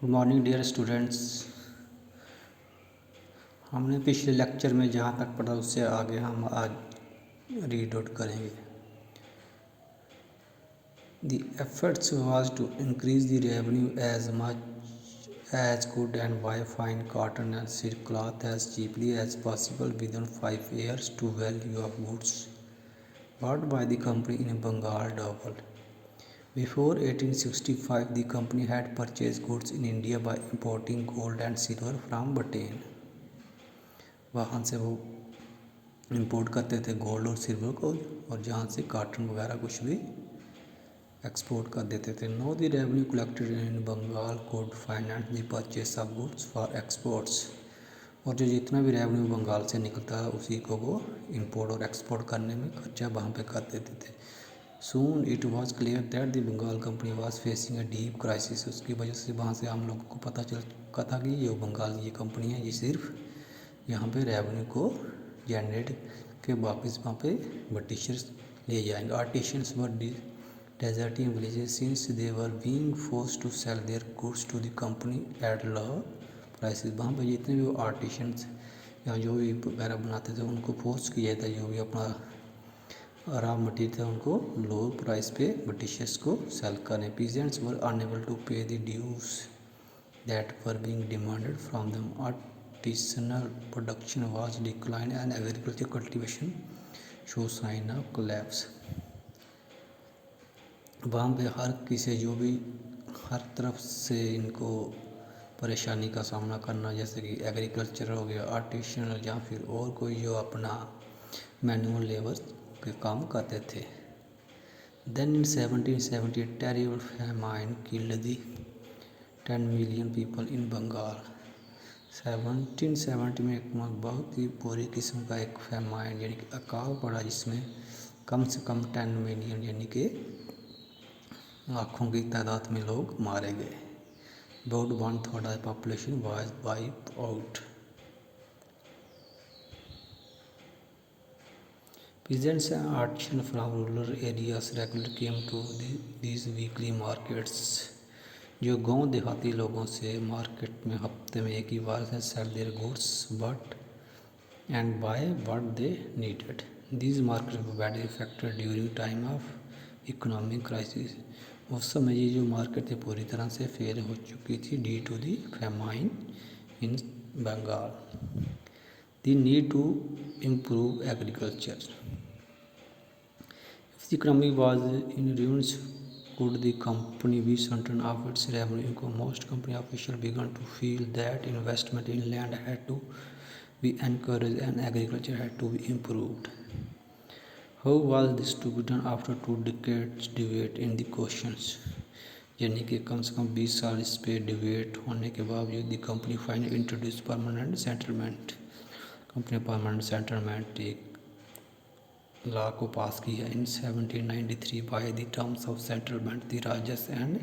Good morning dear students. हमने पिछले lecture में जहाँ तक पढ़ा उससे आगे हम आज रीड आउट करेंगे। The efforts was to increase the revenue as much as could and buy fine cotton and silk cloth as cheaply as possible within 5 years to value of goods bought by the company in Bengal doubled. Before 1865, the company had purchased goods in India by importing gold and silver from Britain. वहाँ से वो import करते थे gold और silver को, और जहाँ से कॉटन वगैरह कुछ भी एक्सपोर्ट कर देते थे। No the revenue collected in Bengal could finance the purchase of goods for exports. और जो जितना भी रेवेन्यू बंगाल से निकलता है उसी को वो इंपोर्ट और एक्सपोर्ट करने में खर्चा वहाँ पे कर देते थे। Soon it was clear that the Bengal company was facing a deep crisis। उसकी वजह से वहाँ से हम लोगों को पता चल था कि जो बंगाल ये कंपनी है ये सिर्फ यहाँ पे रेवेन्यू को जनरेट के वापस वहाँ पे ब्रिटिशर्स ले जाएंगे। Artisans were deserting villages since they were being forced to sell their goods to the company at low prices। वहाँ पे जितने भी आर्टिशियंस या जो भी वगैरह बनाते थे उनको फोर्स किया था, जो भी अपना रॉ मटीरियल था उनको लो प्राइस पे ब्रिटिशर्स को सेल करें। Peasants were unable to pay the dues that were being demanded from them. Artisanal production was decline and agriculture cultivation show sign of collapse. वहाँ पे हर किसी जो भी हर तरफ से इनको परेशानी का सामना करना, जैसे कि एग्रीकल्चर हो गया, आर्टिसनल या फिर और कोई जो अपना मैनुअल लेबर के काम करते थे। Then in 1770 a terrible famine killed the 10 million people in Bengal। 1770 में एक बहुत ही बुरी किस्म का एक फैमाइन यानी कि अकाल पड़ा, जिसमें कम से कम 10 मिलियन यानी कि लाखों की तादाद में लोग मारे गए। About 1/3 of the population was wiped out। Peasants and artisans from rural areas regularly came to these weekly markets। जो गांव देहाती लोगों से मार्केट में हफ्ते में एक ही बार से sell their goods but and buy what they needed. These market were badly affected during time of economic crisis. उस समय ये जो मार्केट थी पूरी तरह से फेल हो चुकी थी due to the famine in Bengal. The need to improve agriculture. If the economy was in ruins, could the company be certain of its revenue? Most company officials began to feel that investment in land had to be encouraged and agriculture had to be improved. How was this to be done after 2 decades debate in the questions? यानी कि कम से कम 20 साल इस पे debate होने के बावजूद the company finally introduce permanent settlement. Company permanent settlement एक लॉ को पास किया in 1793 by the terms of settlement the rajas and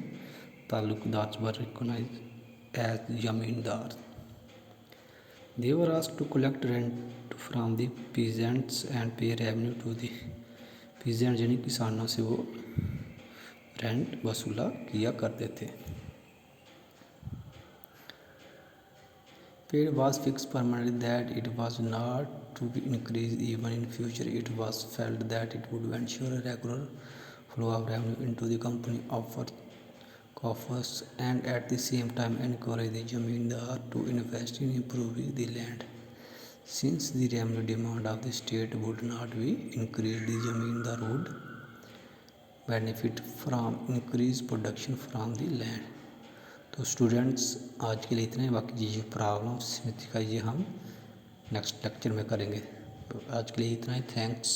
taluqdar were recognised as zamindar. They were asked to collect rent from the peasants and pay revenue to the peasant यानी किसानों से वो rent वसूला किया करते थे। Paid was fixed permanently that it was not to be increased even in future। It was felt that it would ensure a regular flow of revenue into the company coffers and at the same time encourage the zamindar to invest in improving the land। Since the revenue demand of the state would not be increased, the zamindar would benefit from increased production from the land। तो students आज के लिए इतने, बाकी ये problems का ये हम नेक्स्ट लेक्चर में करेंगे। तो आज के लिए इतना ही। थैंक्स।